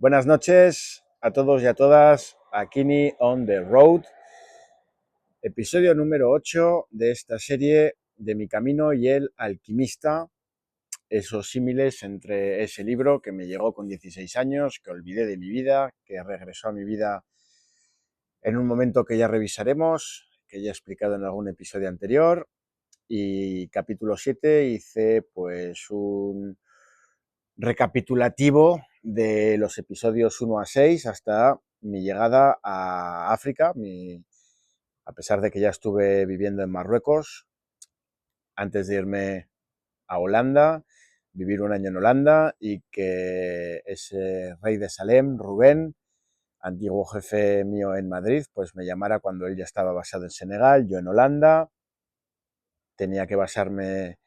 Buenas noches a todos y a todas, a Kini on the Road, episodio número 8 de esta serie de Mi Camino y el Alquimista, esos símiles entre ese libro que me llegó con 16 años, que olvidé de mi vida, que regresó a mi vida en un momento que ya revisaremos, que ya he explicado en algún episodio anterior, y capítulo 7 hice pues un recapitulativo de los episodios 1 a 6 hasta mi llegada a África, a pesar de que ya estuve viviendo en Marruecos, antes de irme a Holanda, vivir un año en Holanda y que ese rey de Salem, Rubén, antiguo jefe mío en Madrid, pues me llamara cuando él ya estaba basado en Senegal, yo en Holanda, tenía que basarme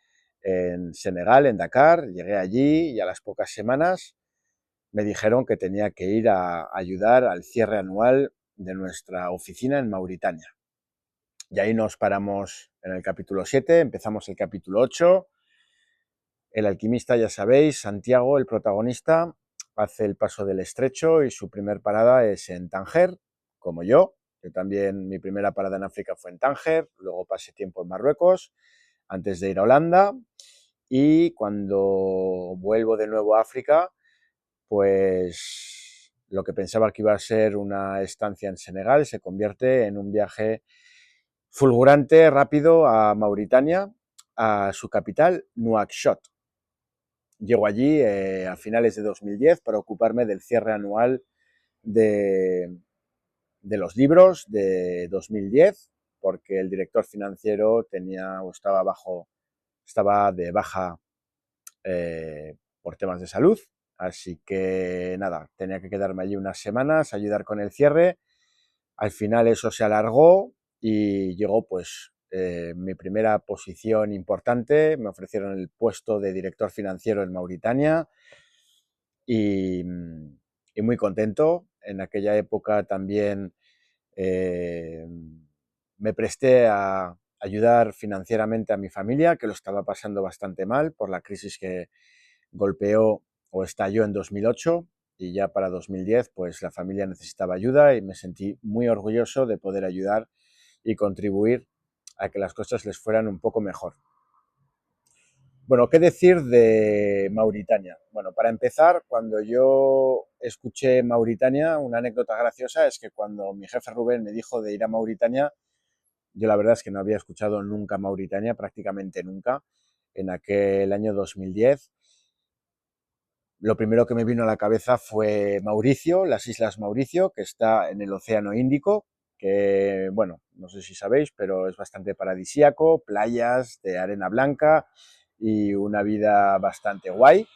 en Senegal, en Dakar, llegué allí y a las pocas semanas me dijeron que tenía que ir a ayudar al cierre anual de nuestra oficina en Mauritania. Y ahí nos paramos en el capítulo 7, empezamos el capítulo 8. El alquimista, ya sabéis, Santiago, el protagonista, hace el paso del estrecho y su primer parada es en Tánger, como yo. Yo también, mi primera parada en África fue en Tánger, luego pasé tiempo en Marruecos, antes de ir a Holanda. Y cuando vuelvo de nuevo a África, pues lo que pensaba que iba a ser una estancia en Senegal se convierte en un viaje fulgurante, rápido a Mauritania, a su capital, Nuakchot. Llego allí a finales de 2010 para ocuparme del cierre anual de, de los libros de 2010, porque el director financiero tenía o estaba de baja por temas de salud. Así que nada, tenía que quedarme allí unas semanas, ayudar con el cierre. Al final eso se alargó y llegó pues mi primera posición importante. Me ofrecieron el puesto de director financiero en Mauritania y, y muy contento. En aquella época también eh, me presté a ayudar financieramente a mi familia, que lo estaba pasando bastante mal por la crisis que golpeó o estalló en 2008 y ya para 2010 pues la familia necesitaba ayuda y me sentí muy orgulloso de poder ayudar y contribuir a que las cosas les fueran un poco mejor. Bueno, ¿qué decir de Mauritania? Bueno, para empezar, cuando yo escuché Mauritania, una anécdota graciosa es que cuando mi jefe Rubén me dijo de ir a Mauritania, yo la verdad es que no había escuchado nunca Mauritania, prácticamente nunca, en aquel año 2010. Lo primero que me vino a la cabeza fue Mauricio, las Islas Mauricio, que está en el Océano Índico, que, bueno, no sé si sabéis, pero es bastante paradisíaco, playas de arena blanca y una vida bastante guay.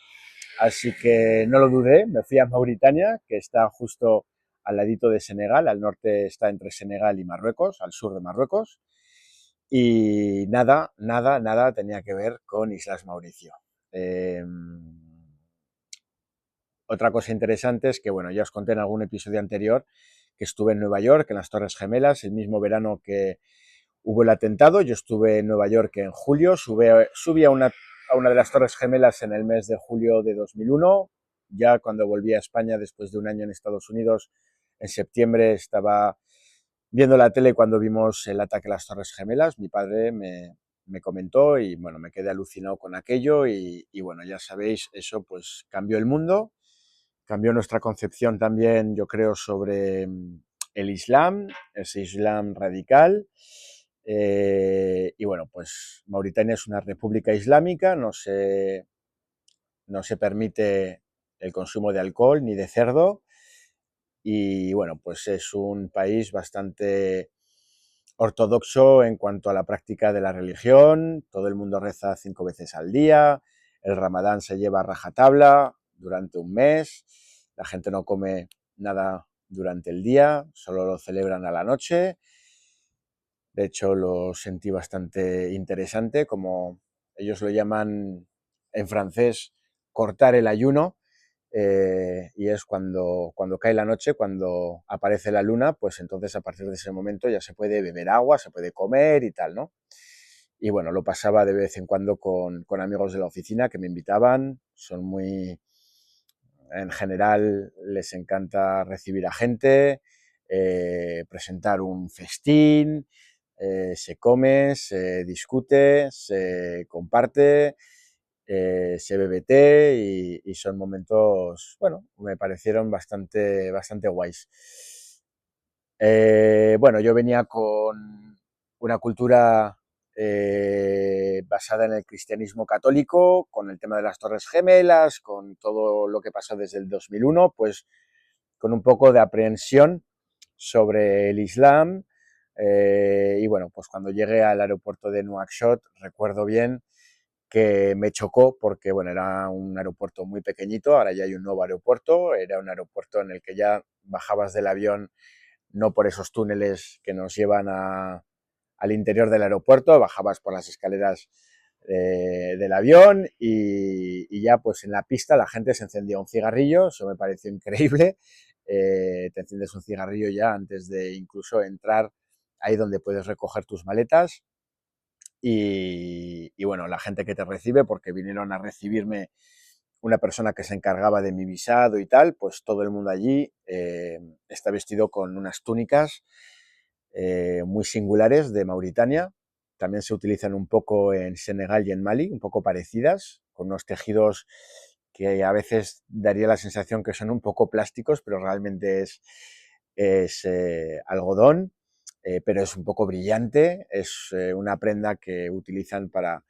Así que no lo dudé, me fui a Mauritania, que está justo al ladito de Senegal, al norte está entre Senegal y Marruecos, al sur de Marruecos, y nada tenía que ver con Islas Mauricio. Eh, Otra cosa interesante es que, bueno, ya os conté en algún episodio anterior que estuve en Nueva York, en las Torres Gemelas, el mismo verano que hubo el atentado. Yo estuve en Nueva York en julio, subí a una de las Torres Gemelas en el mes de julio de 2001. Ya cuando volví a España después de un año en Estados Unidos, en septiembre estaba viendo la tele cuando vimos el ataque a las Torres Gemelas. Mi padre me comentó y bueno, me quedé alucinado con aquello y bueno, ya sabéis, eso pues cambió el mundo, cambió nuestra concepción también, yo creo, sobre el Islam, ese Islam radical. Y bueno, pues Mauritania es una república islámica, no se permite el consumo de alcohol ni de cerdo. Y bueno, pues es un país bastante ortodoxo en cuanto a la práctica de la religión. Todo el mundo reza 5 veces al día. El Ramadán se lleva a rajatabla durante un mes. La gente no come nada durante el día, solo lo celebran a la noche. De hecho, lo sentí bastante interesante, como ellos lo llaman en francés, cortar el ayuno. Y es cuando cae la noche, cuando aparece la luna, pues entonces a partir de ese momento ya se puede beber agua, se puede comer y tal, ¿no? Y bueno, lo pasaba de vez en cuando con amigos de la oficina que me invitaban, son muy En general les encanta recibir a gente, presentar un festín, se come, se discute, se comparte, se bebe té y son momentos, bueno, me parecieron bastante guays. Bueno, yo venía con una cultura basada en el cristianismo católico, con el tema de las Torres Gemelas, con todo lo que pasó desde el 2001, pues con un poco de aprehensión sobre el Islam. Y bueno, pues cuando llegué al aeropuerto de Nuakchot, recuerdo bien que me chocó porque, bueno, era un aeropuerto muy pequeñito, ahora ya hay un nuevo aeropuerto, era un aeropuerto en el que ya bajabas del avión no por esos túneles que nos llevan al interior del aeropuerto, bajabas por las escaleras del avión y ya pues en la pista la gente se encendía un cigarrillo, eso me pareció increíble, te enciendes un cigarrillo ya antes de incluso entrar ahí donde puedes recoger tus maletas y bueno, la gente que te recibe, porque vinieron a recibirme una persona que se encargaba de mi visado y tal, pues todo el mundo allí está vestido con unas túnicas muy singulares de Mauritania. También se utilizan un poco en Senegal y en Mali, un poco parecidas, con unos tejidos que a veces daría la sensación que son un poco plásticos, pero realmente es algodón, pero es un poco brillante, es una prenda que utilizan para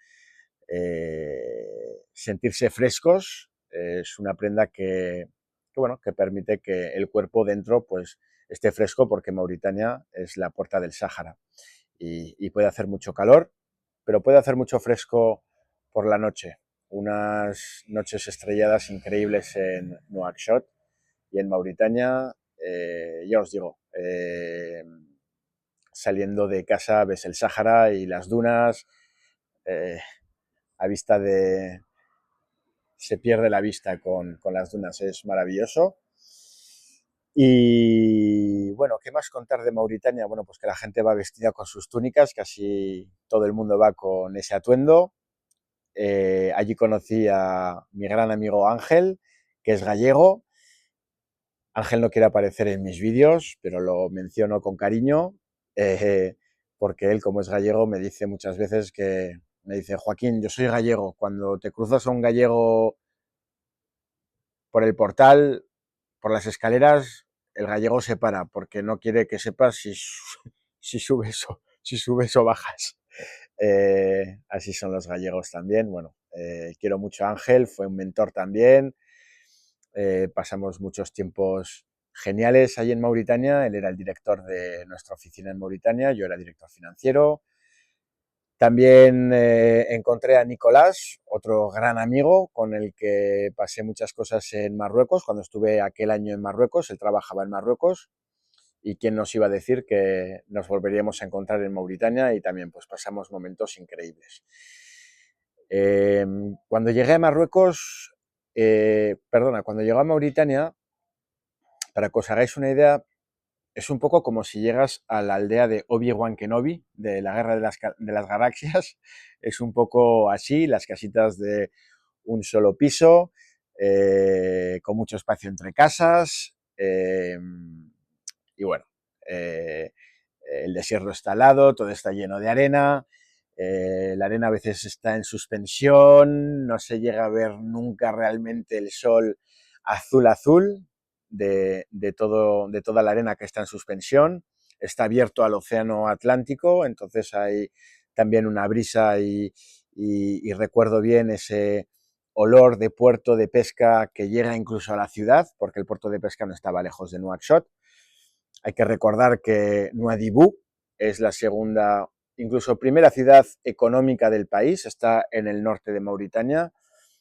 sentirse frescos, es una prenda bueno, que permite que el cuerpo dentro pues, esté fresco porque Mauritania es la puerta del Sáhara y puede hacer mucho calor, pero puede hacer mucho fresco por la noche. Unas noches estrelladas increíbles en Nuakchot y en Mauritania, ya os digo, saliendo de casa ves el Sáhara y las dunas, eh, a vista de, se pierde la vista con las dunas, es maravilloso. Y bueno, ¿qué más contar de Mauritania? Bueno, pues que la gente va vestida con sus túnicas, casi todo el mundo va con ese atuendo. Allí conocí a mi gran amigo Ángel, que es gallego. Ángel no quiere aparecer en mis vídeos, pero lo menciono con cariño, eh, porque él, como es gallego, me dice muchas veces que, me dice, Joaquín, yo soy gallego, cuando te cruzas a un gallego por el portal, por las escaleras, el gallego se para porque no quiere que sepas si subes o bajas. Así son los gallegos también. Bueno, quiero mucho a Ángel, fue un mentor también. Pasamos muchos tiempos geniales ahí en Mauritania. Él era el director de nuestra oficina en Mauritania, yo era director financiero. También encontré a Nicolás, otro gran amigo con el que pasé muchas cosas en Marruecos. Cuando estuve aquel año en Marruecos, él trabajaba en Marruecos y quién nos iba a decir que nos volveríamos a encontrar en Mauritania y también pues pasamos momentos increíbles. Cuando llegué a Marruecos, cuando llegué a Mauritania, para que os hagáis una idea, es un poco como si llegas a la aldea de Obi-Wan Kenobi, de la Guerra de las Galaxias. Es un poco así, las casitas de un solo piso, con mucho espacio entre casas. Y bueno, eh, el desierto está al lado, todo está lleno de arena. La arena a veces está en suspensión, no se llega a ver nunca realmente el sol azul de toda la arena que está en suspensión. Está abierto al océano Atlántico, entonces hay también una brisa y recuerdo bien ese olor de puerto de pesca que llega incluso a la ciudad, porque el puerto de pesca no estaba lejos de Nuakchot. Hay que recordar que Nuadhibou es la segunda, incluso primera ciudad económica del país, está en el norte de Mauritania,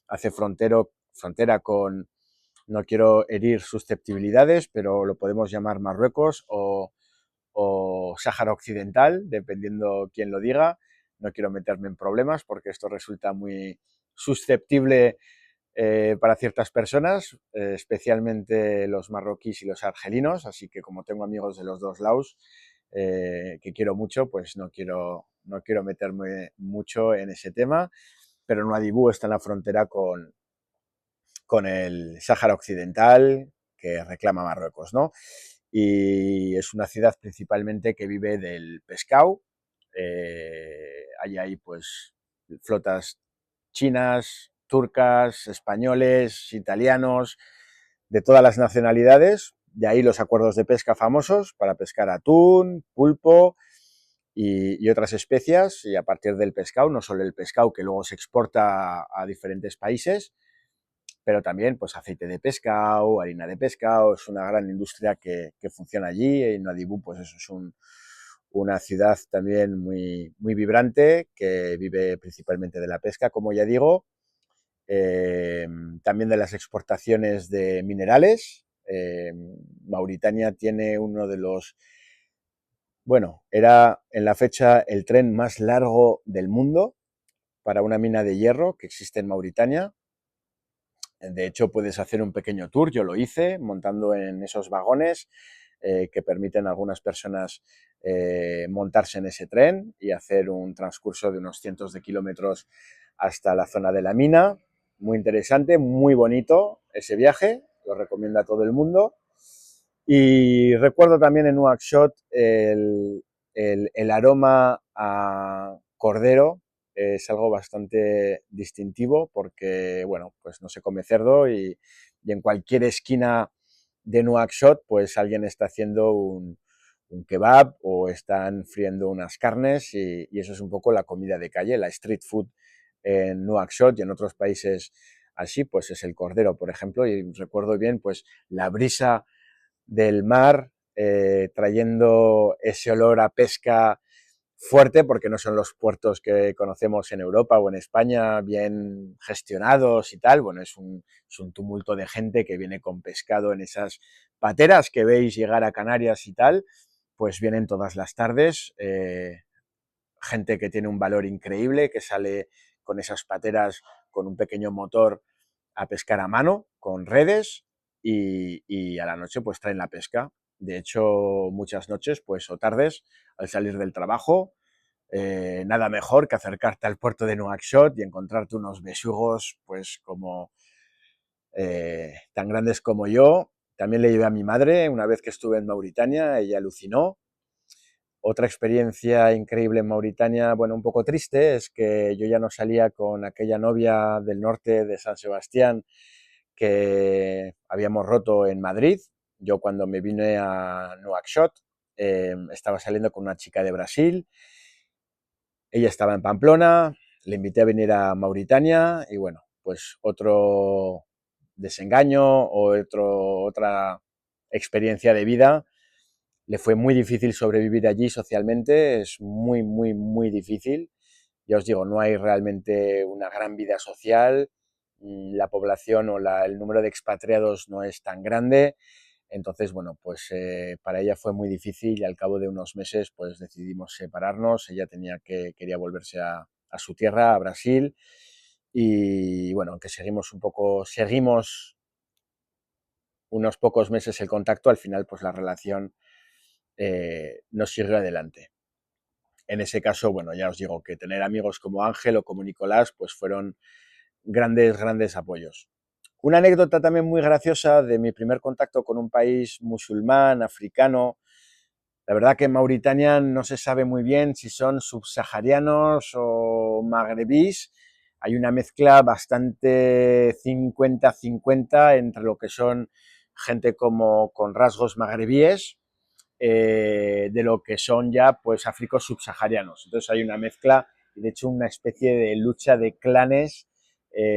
hace frontera con, no quiero herir susceptibilidades, pero lo podemos llamar Marruecos o Sáhara Occidental, dependiendo quién lo diga. No quiero meterme en problemas porque esto resulta muy susceptible para ciertas personas, especialmente los marroquíes y los argelinos, así que como tengo amigos de los dos lados, que quiero mucho, pues no quiero meterme mucho en ese tema, pero Nuadhibou está en la frontera con el Sáhara Occidental que reclama Marruecos, ¿no? Y es una ciudad principalmente que vive del pescado. Hay ahí pues flotas chinas, turcas, españoles, italianos, de todas las nacionalidades. De ahí los acuerdos de pesca famosos para pescar atún, pulpo y otras especias. Y a partir del pescado, no solo el pescado que luego se exporta a diferentes países, pero también pues aceite de pescado, harina de pescado. Es una gran industria que funciona allí. En Nuadhibou pues eso es una ciudad también muy vibrante que vive principalmente de la pesca, como ya digo, también de las exportaciones de minerales. Mauritania tiene uno de los, bueno, era en la fecha el tren más largo del mundo para una mina de hierro que existe en Mauritania. De hecho, puedes hacer un pequeño tour, yo lo hice, montando en esos vagones que permiten a algunas personas montarse en ese tren y hacer un transcurso de unos cientos de kilómetros hasta la zona de la mina. Muy interesante, muy bonito ese viaje, lo recomiendo a todo el mundo. Y recuerdo también en Nouakchott el aroma a cordero. Es algo bastante distintivo porque, bueno, pues no se come cerdo y en cualquier esquina de Nouakchott, pues alguien está haciendo un kebab o están friendo unas carnes y eso es un poco la comida de calle, la street food en Nouakchott y en otros países así, pues es el cordero, por ejemplo, y recuerdo bien, pues la brisa del mar trayendo ese olor a pesca fuerte, porque no son los puertos que conocemos en Europa o en España bien gestionados y tal. Bueno, es un tumulto de gente que viene con pescado en esas pateras que veis llegar a Canarias y tal, pues vienen todas las tardes. Gente que tiene un valor increíble, que sale con esas pateras con un pequeño motor a pescar a mano, con redes, y a la noche pues traen la pesca. De hecho, muchas noches pues o tardes, al salir del trabajo, nada mejor que acercarte al puerto de Nouakchott y encontrarte unos besugos pues como tan grandes como yo. También le llevé a mi madre una vez que estuve en Mauritania, ella alucinó. Otra experiencia increíble en Mauritania, bueno, un poco triste, es que yo ya no salía con aquella novia del norte de San Sebastián que habíamos roto en Madrid. Yo cuando me vine a Nouakchott estaba saliendo con una chica de Brasil. Ella estaba en Pamplona, le invité a venir a Mauritania y bueno, pues otro desengaño o otra experiencia de vida. Le fue muy difícil sobrevivir allí socialmente, es muy difícil. Ya os digo, no hay realmente una gran vida social, la población o el número de expatriados no es tan grande, entonces, bueno, pues para ella fue muy difícil y al cabo de unos meses pues decidimos separarnos, ella quería volverse a su tierra, a Brasil, y bueno, aunque seguimos unos pocos meses el contacto, al final pues la relación nos siguió adelante. En ese caso, bueno, ya os digo que tener amigos como Ángel o como Nicolás, pues fueron grandes apoyos. Una anécdota también muy graciosa de mi primer contacto con un país musulmán, africano. La verdad que en Mauritania no se sabe muy bien si son subsaharianos o magrebís. Hay una mezcla bastante 50-50 entre lo que son gente como con rasgos magrebíes de lo que son ya pues áfricos subsaharianos. Entonces hay una mezcla y de hecho una especie de lucha de clanes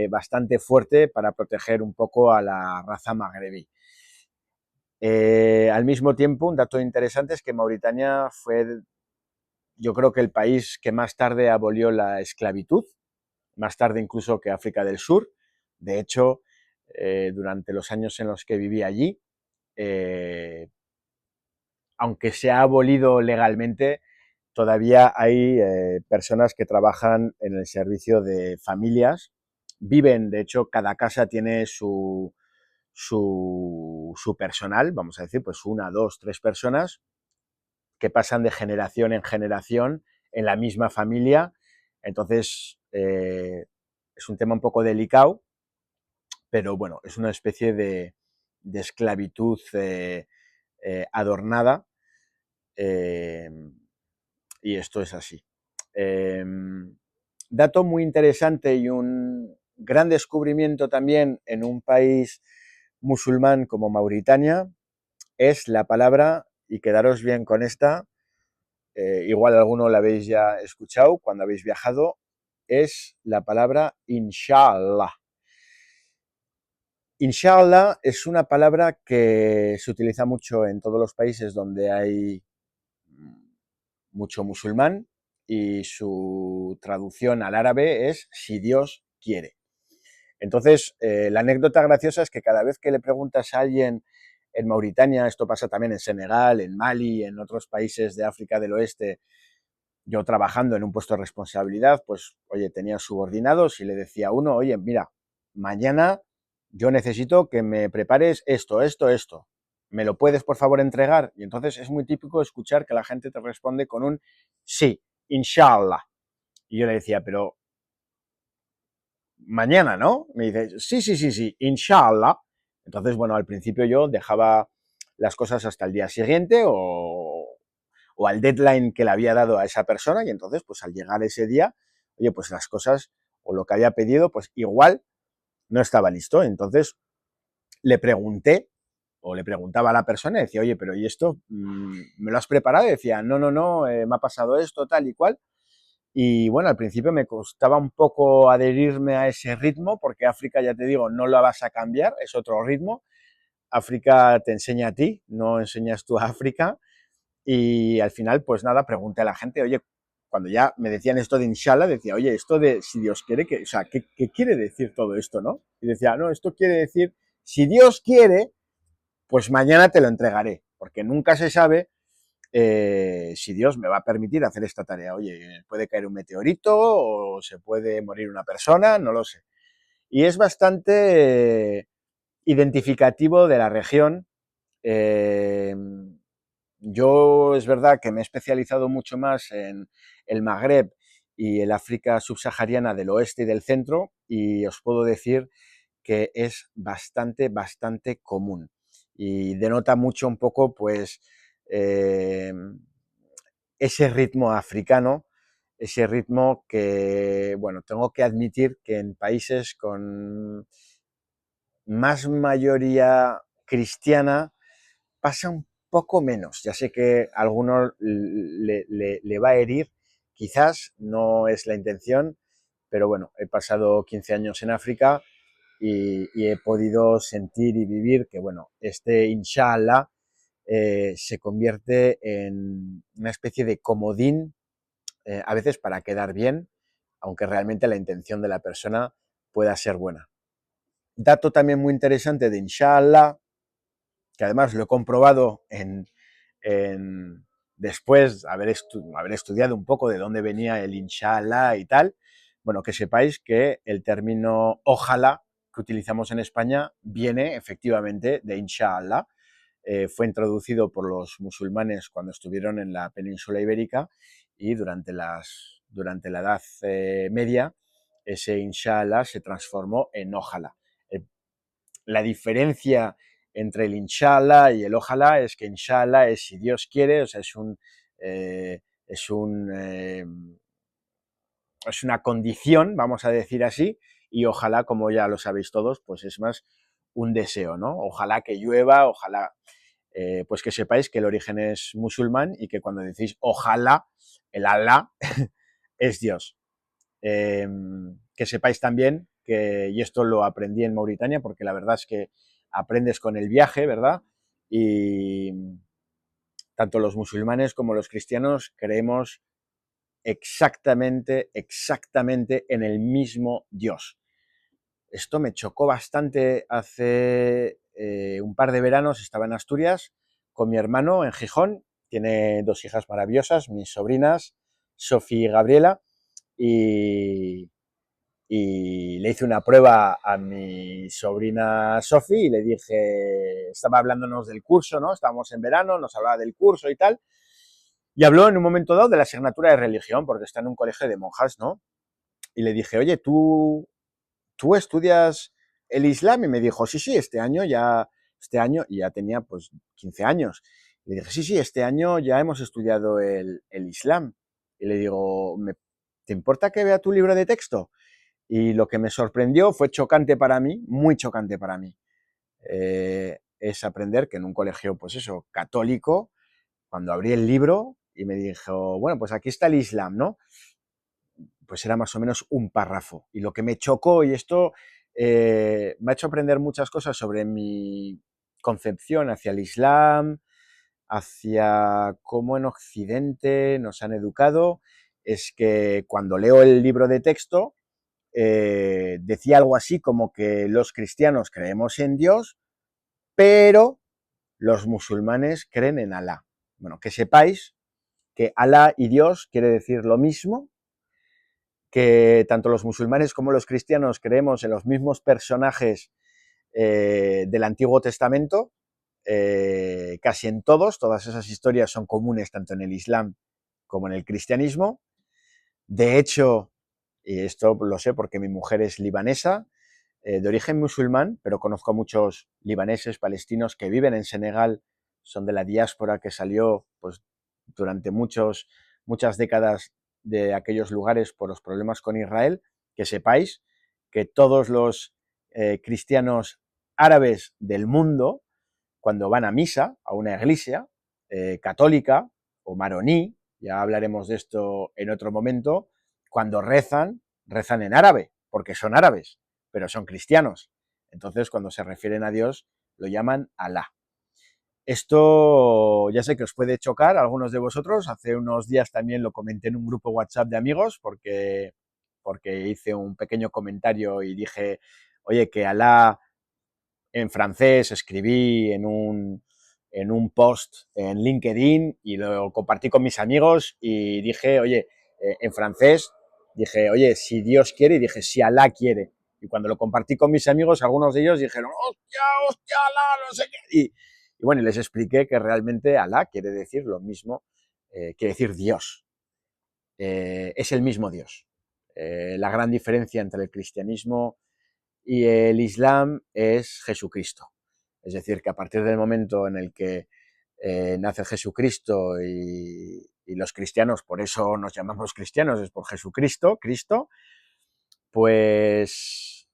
bastante fuerte para proteger un poco a la raza magrebí. Al mismo tiempo, un dato interesante es que Mauritania fue, yo creo que el país que más tarde abolió la esclavitud, más tarde incluso que África del Sur. De hecho, durante los años en los que viví allí, aunque se ha abolido legalmente, todavía hay personas que trabajan en el servicio de familias, viven, de hecho, cada casa tiene su personal, vamos a decir, pues una, dos, tres personas que pasan de generación en generación en la misma familia. Entonces, es un tema un poco delicado, pero bueno, es una especie de esclavitud adornada, eh, y esto es así. Eh, Dato muy interesante y un gran descubrimiento también en un país musulmán como Mauritania es la palabra, y quedaros bien con esta, igual alguno la habéis ya escuchado cuando habéis viajado, es la palabra inshallah. Inshallah es una palabra que se utiliza mucho en todos los países donde hay mucho musulmán, y su traducción al árabe es si Dios quiere. Entonces, la anécdota graciosa es que cada vez que le preguntas a alguien en Mauritania, esto pasa también en Senegal, en Mali, en otros países de África del Oeste, yo trabajando en un puesto de responsabilidad, pues, oye, tenía subordinados y le decía a uno, oye, mira, mañana yo necesito que me prepares esto, esto, esto. ¿Me lo puedes, por favor, entregar? Y entonces es muy típico escuchar que la gente te responde con un sí, inshallah. Y yo le decía, pero mañana, ¿no? Me dice, sí, sí, sí, sí, inshallah. Entonces, bueno, al principio yo dejaba las cosas hasta el día siguiente o al deadline que le había dado a esa persona, y entonces, pues al llegar ese día, oye, pues las cosas o lo que había pedido, pues igual no estaba listo. Entonces le pregunté o le preguntaba a la persona y decía, oye, pero ¿y esto me lo has preparado? Y decía, no, no, no, me ha pasado esto, tal y cual. Y bueno, al principio me costaba un poco adherirme a ese ritmo, porque África, ya te digo, no lo vas a cambiar, es otro ritmo. África te enseña a ti, no enseñas tú a África. Y al final, pues nada, pregunté a la gente, oye, cuando ya me decían esto de inshallah, decía, oye, esto de si Dios quiere, que, o sea, ¿qué quiere decir todo esto, no? Y decía, no, esto quiere decir, si Dios quiere, pues mañana te lo entregaré, porque nunca se sabe si Dios me va a permitir hacer esta tarea. Oye, puede caer un meteorito o se puede morir una persona, no lo sé. Y es bastante identificativo de la región. Eh, yo es verdad que me he especializado mucho más en el Magreb y el África subsahariana del oeste y del centro, y os puedo decir que es bastante, bastante común. Y denota mucho un poco, pues, eh, ese ritmo africano, ese ritmo que, bueno, tengo que admitir que en países con más mayoría cristiana pasa un poco menos. Ya sé que a alguno le va a herir, quizás no es la intención, pero bueno, he pasado 15 años en África y he podido sentir y vivir que, bueno, este inshallah se convierte en una especie de comodín, a veces para quedar bien, aunque realmente la intención de la persona pueda ser buena. Dato también muy interesante de inshallah, que además lo he comprobado después de haber estudiado un poco de dónde venía el inshallah y tal. Bueno, que sepáis que el término ojalá que utilizamos en España viene efectivamente de inshallah. Fue introducido por los musulmanes cuando estuvieron en la península ibérica, y durante la Edad Media ese inshallah se transformó en ojalá. La diferencia entre el inshallah y el ojalá es que inshallah es si Dios quiere, o sea, eh, es un, eh, es una condición, vamos a decir así, y ojalá, como ya lo sabéis todos, pues es más un deseo, ¿no? Ojalá que llueva, ojalá, pues que sepáis que el origen es musulmán y que cuando decís ojalá, el Alá es Dios. Que sepáis también que, y esto lo aprendí en Mauritania, porque la verdad es que aprendes con el viaje, ¿verdad? Y tanto los musulmanes como los cristianos creemos exactamente, exactamente en el mismo Dios. Esto me chocó bastante hace un par de veranos. Estaba en Asturias con mi hermano en Gijón. Tiene dos hijas maravillosas, mis sobrinas, Sofía y Gabriela, y, y le hice una prueba a mi sobrina Sofi y le dije, estaba hablándonos del curso, ¿no? Estábamos en verano, nos hablaba del curso y tal, y habló en un momento dado de la asignatura de religión, porque está en un colegio de monjas, ¿no? Y le dije, oye, ¿tú estudias el Islam? Y me dijo, sí, este año, y ya tenía pues 15 años. Le dije, sí, este año ya hemos estudiado el Islam. Y le digo, ¿te importa que vea tu libro de texto? Y lo que me sorprendió fue chocante para mí, muy chocante para mí. Es aprender que en un colegio, pues eso, católico, cuando abrí el libro y me dijo, bueno, pues aquí está el Islam, ¿no? Pues era más o menos un párrafo. Y lo que me chocó, y esto me ha hecho aprender muchas cosas sobre mi concepción hacia el Islam, hacia cómo en Occidente nos han educado, es que cuando leo el libro de texto, decía algo así como que los cristianos creemos en Dios, pero los musulmanes creen en Alá. Bueno, que sepáis que Alá y Dios quiere decir lo mismo, que tanto los musulmanes como los cristianos creemos en los mismos personajes del Antiguo Testamento, casi en todas esas historias son comunes tanto en el Islam como en el cristianismo. De hecho, y esto lo sé porque mi mujer es libanesa, de origen musulmán, pero conozco a muchos libaneses, palestinos que viven en Senegal, son de la diáspora que salió pues, durante muchas décadas de aquellos lugares por los problemas con Israel, que sepáis que todos los cristianos árabes del mundo, cuando van a misa, a una iglesia católica o maroní, ya hablaremos de esto en otro momento, cuando rezan en árabe, porque son árabes, pero son cristianos. Entonces, cuando se refieren a Dios, lo llaman Alá. Esto ya sé que os puede chocar a algunos de vosotros. Hace unos días también lo comenté en un grupo WhatsApp de amigos porque hice un pequeño comentario y dije, oye, que Alá en francés, escribí en un post en LinkedIn y lo compartí con mis amigos y dije, oye, en francés, dije, oye, si Dios quiere, y dije, si Alá quiere. Y cuando lo compartí con mis amigos, algunos de ellos dijeron, hostia, Alá, no sé qué. Y bueno, y les expliqué que realmente Alá quiere decir lo mismo, quiere decir Dios. Es el mismo Dios. La gran diferencia entre el cristianismo y el Islam es Jesucristo. Es decir, que a partir del momento en el que nace Jesucristo y los cristianos, por eso nos llamamos cristianos, es por Jesucristo, Cristo, pues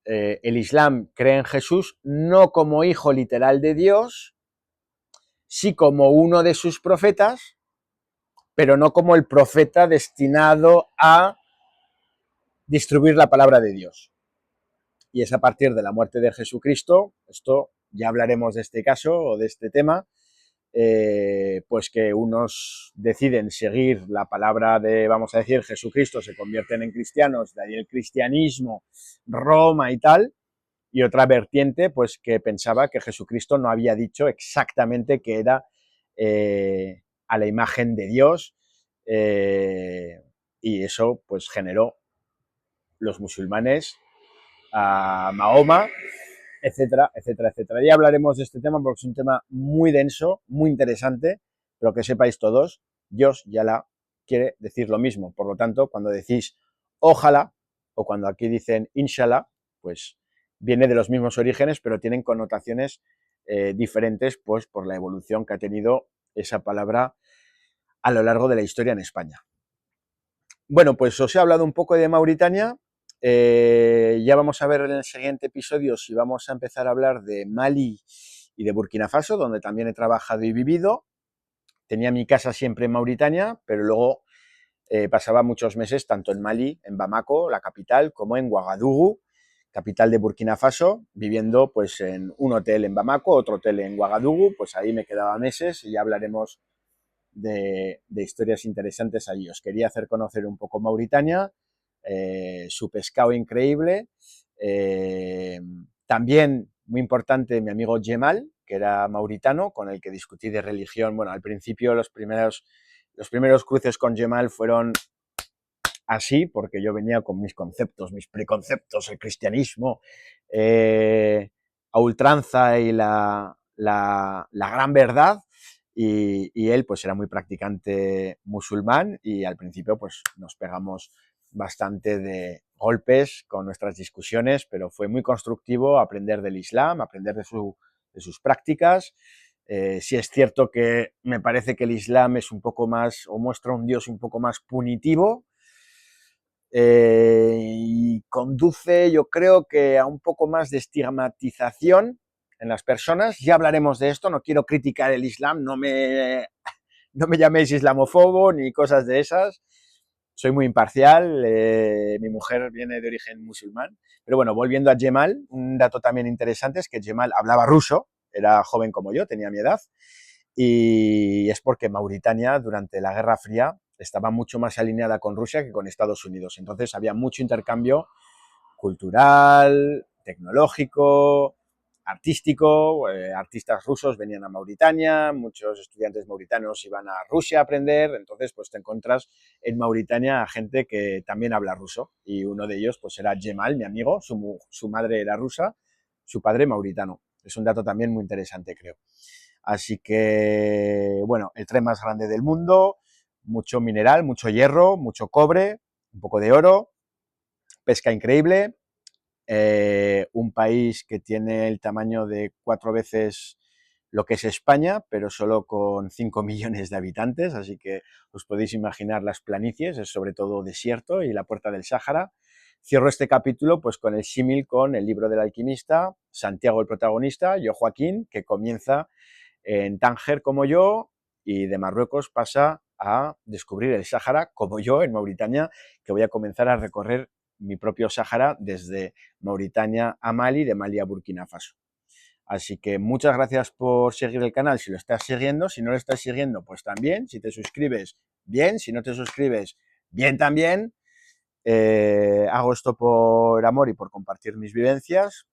el Islam cree en Jesús no como hijo literal de Dios, sí como uno de sus profetas, pero no como el profeta destinado a distribuir la palabra de Dios. Y es a partir de la muerte de Jesucristo, esto ya hablaremos de este caso o de este tema, pues que unos deciden seguir la palabra de, vamos a decir, Jesucristo, se convierten en cristianos, de ahí el cristianismo, Roma y tal, y otra vertiente, pues que pensaba que Jesucristo no había dicho exactamente que era a la imagen de Dios, y eso pues generó los musulmanes a Mahoma, etcétera, etcétera, etcétera. Ya hablaremos de este tema porque es un tema muy denso, muy interesante, pero que sepáis todos, Dios y Alá quiere decir lo mismo. Por lo tanto, cuando decís ojalá, o cuando aquí dicen inshallah, pues viene de los mismos orígenes, pero tienen connotaciones diferentes, pues por la evolución que ha tenido esa palabra a lo largo de la historia en España. Bueno, pues os he hablado un poco de Mauritania. Ya vamos a ver en el siguiente episodio si vamos a empezar a hablar de Mali y de Burkina Faso, donde también he trabajado y vivido. Tenía mi casa siempre en Mauritania, pero luego pasaba muchos meses tanto en Mali, en Bamako, la capital, como en Ouagadougou, capital de Burkina Faso, viviendo pues en un hotel en Bamako, otro hotel en Ouagadougou, pues ahí me quedaba meses y ya hablaremos de historias interesantes allí. Os quería hacer conocer un poco Mauritania, su pescado increíble. También, muy importante, mi amigo Gemal, que era mauritano, con el que discutí de religión. Bueno, al principio los primeros cruces con Gemal fueron así, porque yo venía con mis conceptos, mis preconceptos, el cristianismo, a ultranza y la gran verdad, y él pues era muy practicante musulmán y al principio pues nos pegamos bastante de golpes con nuestras discusiones, pero fue muy constructivo aprender del Islam, aprender de sus prácticas. Sí es cierto que me parece que el Islam es un poco más, o muestra un Dios un poco más punitivo, y conduce, yo creo que a un poco más de estigmatización en las personas. Ya hablaremos de esto, no quiero criticar el Islam, no me llaméis islamofobo ni cosas de esas. Soy muy imparcial, mi mujer viene de origen musulmán. Pero bueno, volviendo a Jemal, un dato también interesante es que Jemal hablaba ruso, era joven como yo, tenía mi edad, y es porque Mauritania durante la Guerra Fría estaba mucho más alineada con Rusia que con Estados Unidos. Entonces había mucho intercambio cultural, tecnológico, artístico. Artistas rusos venían a Mauritania, muchos estudiantes mauritanos iban a Rusia a aprender. Entonces pues te encuentras en Mauritania a gente que también habla ruso, y uno de ellos pues era Jemal, mi amigo. Su madre era rusa, su padre mauritano. Es un dato también muy interesante, creo. Así que, bueno, el tren más grande del mundo, mucho mineral, mucho hierro, mucho cobre, un poco de oro, pesca increíble, un país que tiene el tamaño de 4 veces lo que es España, pero solo con 5 millones de habitantes, así que os podéis imaginar las planicies, es sobre todo desierto y la puerta del Sáhara. Cierro este capítulo pues con el símil con el libro del alquimista, Santiago el protagonista, yo Joaquín, que comienza en Tánger como yo, y de Marruecos pasa a descubrir el Sáhara como yo en Mauritania, que voy a comenzar a recorrer mi propio Sáhara desde Mauritania a Mali, de Mali a Burkina Faso. Así que muchas gracias por seguir el canal si lo estás siguiendo. Si no lo estás siguiendo, pues también. Si te suscribes, bien. Si no te suscribes, bien también. Hago esto por amor y por compartir mis vivencias.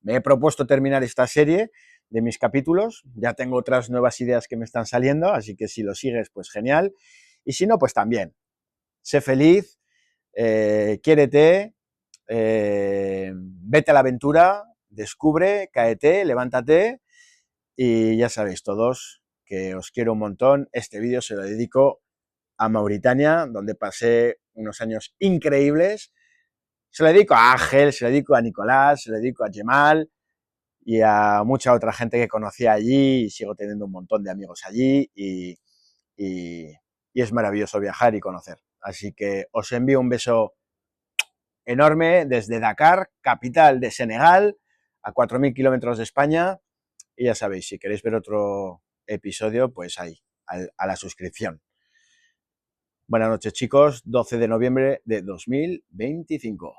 Me he propuesto terminar esta serie de mis capítulos. Ya tengo otras nuevas ideas que me están saliendo, así que si lo sigues, pues genial. Y si no, pues también. Sé feliz, quiérete, vete a la aventura, descubre, cáete, levántate, y ya sabéis todos que os quiero un montón. Este vídeo se lo dedico a Mauritania, donde pasé unos años increíbles. Se lo dedico a Ángel, se lo dedico a Nicolás, se lo dedico a Jemal y a mucha otra gente que conocí allí, y sigo teniendo un montón de amigos allí, y, y es maravilloso viajar y conocer. Así que os envío un beso enorme desde Dakar, capital de Senegal, a 4.000 kilómetros de España. Y ya sabéis, si queréis ver otro episodio, pues ahí, a la suscripción. Buenas noches, chicos. 12 de noviembre de 2025.